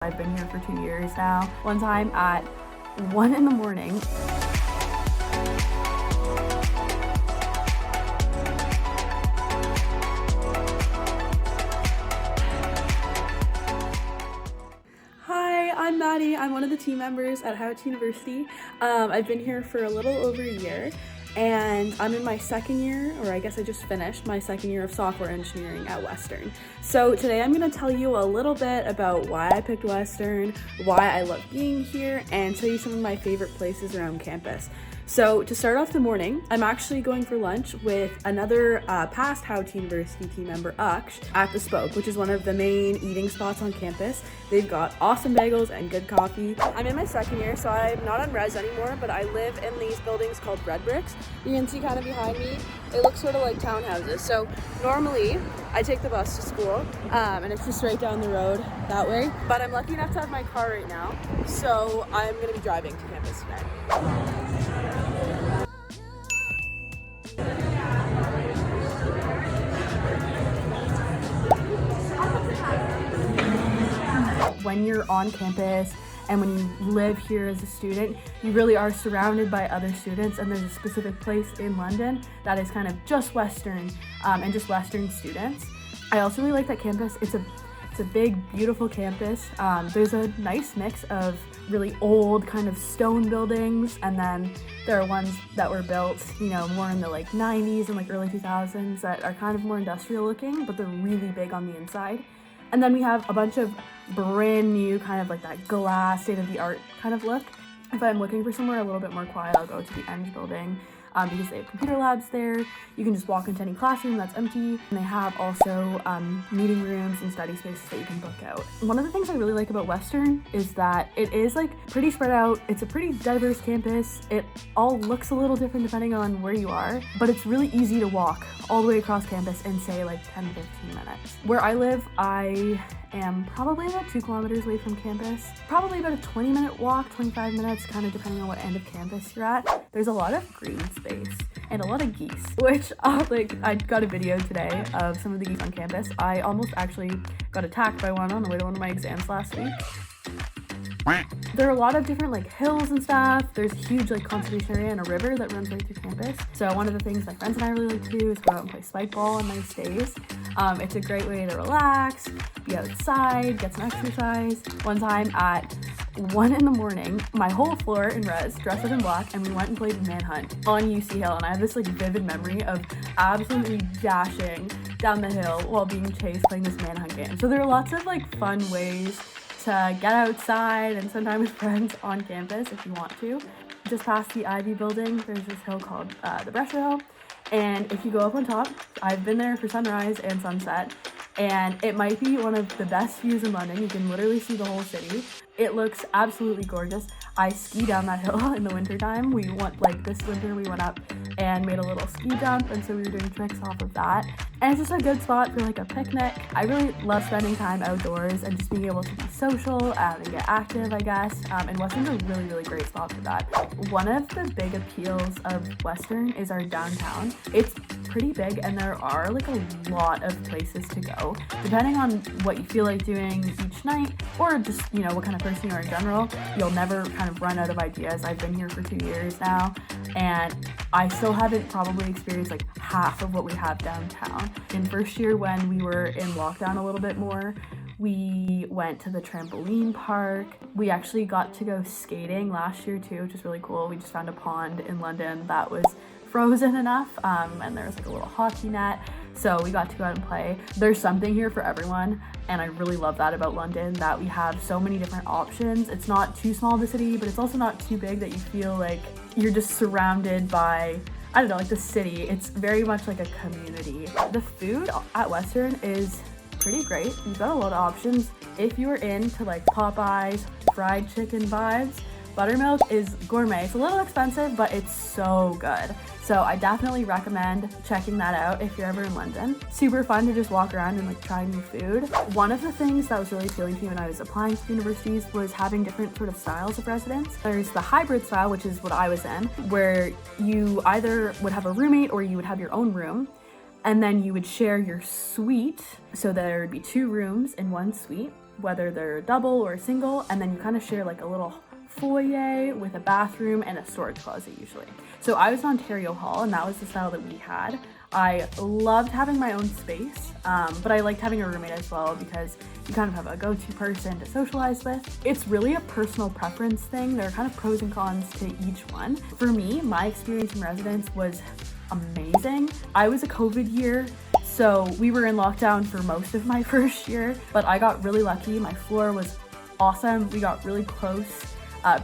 I've been here for 2 years now. One time at 1 in the morning, Hi, I'm Maddie. I'm one of the team members at Howard University. I've been here for a little over a year, and I'm in my second year, or I guess I just finished my second year of software engineering at Western. So today I'm going to tell you a little bit about why I picked Western, why I love being here, and show you some of my favorite places around campus. So to start off the morning, I'm actually going for lunch with another past Howard University team member, Aksh, at the Spoke, which is one of the main eating spots on campus. They've got awesome bagels and good coffee. I'm in my second year, so I'm not on res anymore, but I live in these buildings called Red Bricks. You can see kind of behind me, they look sort of like townhouses. So normally I take the bus to school, and it's just right down the road that way. But I'm lucky enough to have my car right now, so I'm gonna be driving to campus today. When you're on campus and when you live here as a student, you really are surrounded by other students, and there's a specific place in London that is kind of just Western and just Western students. I also really like that campus. It's a big, beautiful campus. There's a nice mix of really old kind of stone buildings, and then there are ones that were built, more in the 90s and early 2000s that are kind of more industrial looking, but they're really big on the inside. And then we have a bunch of brand new kind of that glass, state-of-the-art kind of look. If I'm looking for somewhere a little bit more quiet, I'll go to the Eng building because they have computer labs there. You can just walk into any classroom that's empty. And they have also meeting rooms and study spaces that you can book out. One of the things I really like about Western is that it is pretty spread out. It's a pretty diverse campus. It all looks a little different depending on where you are, but it's really easy to walk all the way across campus in say 10-15 minutes. Where I live, I am probably about 2 kilometers away from campus. Probably about a 20-minute walk, 25 minutes, kind of depending on what end of campus you're at. There's a lot of green space and a lot of geese, which I got a video today of some of the geese on campus. I almost actually got attacked by one on the way to one of my exams last week. There are a lot of different hills and stuff. There's a huge conservation area and a river that runs right through campus. So one of the things my friends and I really like to do is go out and play spike ball on nice days. It's a great way to relax, be outside, get some exercise. One time at 1 in the morning, my whole floor in res dressed up in black, and we went and played Manhunt on UC Hill, and I have this vivid memory of absolutely dashing down the hill while being chased playing this Manhunt game. So there are lots of fun ways to get outside and spend time with friends on campus if you want to. Just past the Ivy building, there's this hill called the Brescia Hill, and if you go up on top, I've been there for sunrise and sunset, and it might be one of the best views in London. You can literally see the whole city. It looks absolutely gorgeous. I ski down that hill in the wintertime. We went, this winter, we went up and made a little ski jump, and so we were doing tricks off of that. And it's just a good spot for a picnic. I really love spending time outdoors and just being able to be social and get active, I guess. And Western's a really, really great spot for that. One of the big appeals of Western is our downtown. It's pretty big, and there are a lot of places to go. Depending on what you feel like doing each night, or just, what kind of person you are in general, you'll never kind of run out of ideas. I've been here for 2 years now, and I still haven't probably experienced half of what we have downtown. In first year, when we were in lockdown a little bit more, we went to the trampoline park. We actually got to go skating last year too, which is really cool. We just found a pond in London that was frozen enough, and there was a little hockey net, so we got to go out and play. There's something here for everyone, and I really love that about London, that we have so many different options. It's not too small of a city, but it's also not too big that you feel like you're just surrounded by, I don't know, the city. It's very much like a community. The food at Western is pretty great. You've got a lot of options. If you're into Popeyes, fried chicken vibes, buttermilk is gourmet. It's a little expensive, but it's so good. So I definitely recommend checking that out if you're ever in London. Super fun to just walk around and try new food. One of the things that was really appealing to me when I was applying to universities was having different sort of styles of residence. There's the hybrid style, which is what I was in, where you either would have a roommate or you would have your own room, and then you would share your suite, so there would be 2 rooms in one suite. whether they're double or single, and then you kind of share like a little foyer with a bathroom and a storage closet usually. So I was in Ontario Hall, and that was the style that we had. I loved having my own space, but I liked having a roommate as well because you kind of have a go-to person to socialize with. It's really a personal preference thing. There are kind of pros and cons to each one. For me, my experience in residence was amazing. I was a COVID year, so we were in lockdown for most of my first year, but I got really lucky. My floor was awesome. We got really close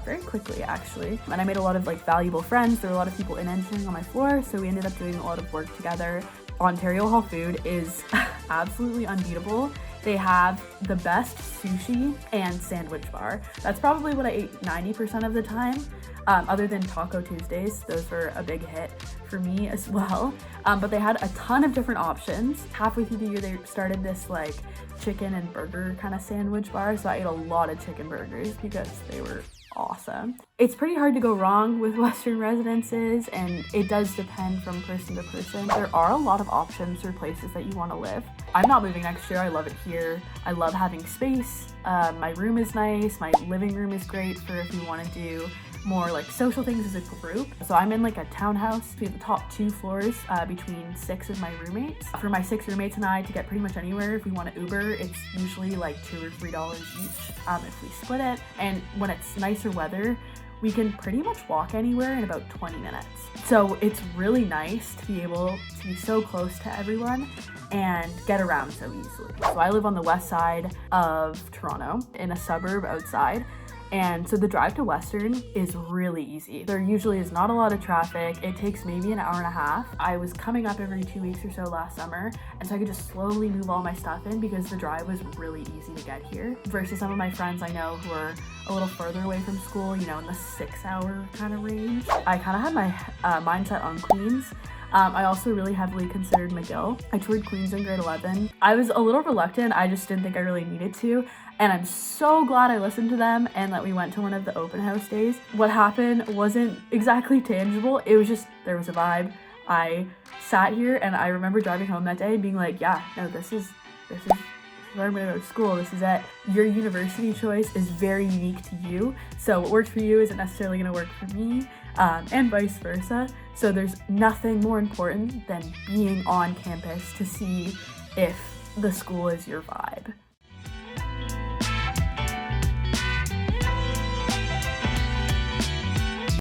very quickly actually, and I made a lot of like valuable friends. There were a lot of people in engineering on my floor, so we ended up doing a lot of work together. Ontario Hall food is absolutely unbeatable. They have the best sushi and sandwich bar. That's probably what I ate 90% of the time, other than Taco Tuesdays. Those were a big hit for me as well. But they had a ton of different options. Halfway through the year, they started this like chicken and burger kind of sandwich bar, so I ate a lot of chicken burgers because they were awesome. It's pretty hard to go wrong with Western residences, and it does depend from person to person. There are a lot of options for places that you want to live. I'm not moving next year. I love it here. I love having space. My room is nice. My living room is great for if you want to do more like social things as a group. So I'm in like a townhouse. We have the top 2 floors between 6 of my roommates. For my 6 roommates and I to get pretty much anywhere, if we want to Uber, it's usually like $2 or $3 each if we split it. And when it's nicer weather, we can pretty much walk anywhere in about 20 minutes. So it's really nice to be able to be so close to everyone and get around so easily. So I live on the west side of Toronto in a suburb outside. And so the drive to Western is really easy. There usually is not a lot of traffic. It takes maybe an hour and a half. I was coming up every 2 weeks or so last summer, and so I could just slowly move all my stuff in because the drive was really easy to get here. Versus some of my friends I know who are a little further away from school, you know, in the 6-hour kind of range. I kind of had my mindset on Queens. I also really heavily considered McGill. I toured Queens in grade 11. I was a little reluctant. I just didn't think I really needed to. And I'm so glad I listened to them and that we went to one of the open house days. What happened wasn't exactly tangible. It was just, there was a vibe. I sat here and I remember driving home that day and being like, yeah, no, this is where I'm gonna go to school. This is it. Your university choice is very unique to you. So what works for you isn't necessarily gonna work for me, and vice versa. So there's nothing more important than being on campus to see if the school is your vibe.